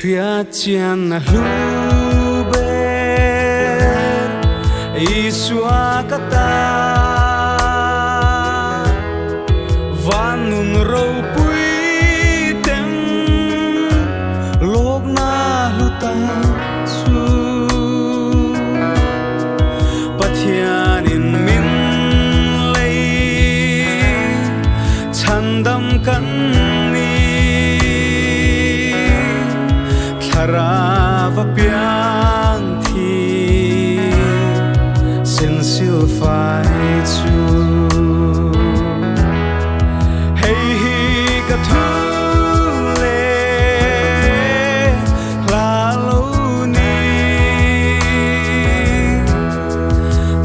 phía trên là lu bên Isua kata van nun râu pui tem lok na luta su pathian in min lei chandam kan Rava piang thi sin sil phai chu hey hi ka thu le la lo ni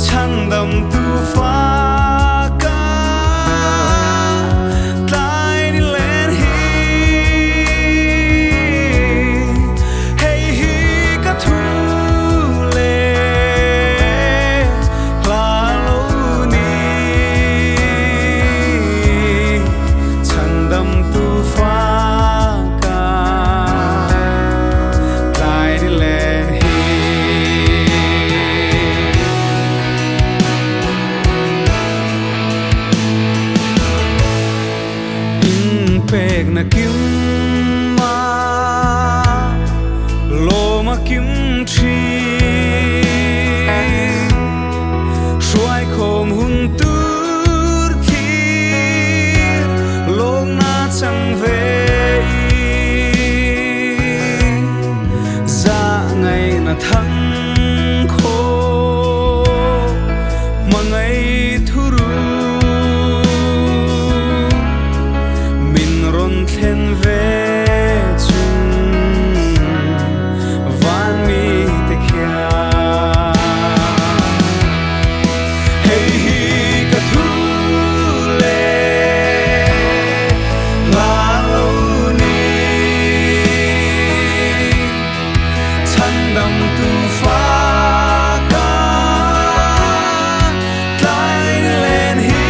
chan dam tu fa pek na kim ma lo ma kim chi shuai khom hun tur khi lo na chang ve za ngày na thăng kho ma ngày thu ru khen về chung van mi te kya hey hi ka thu le la lo ni chan dam tu fa ka tlai lên hi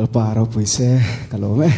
kalparo puise kalome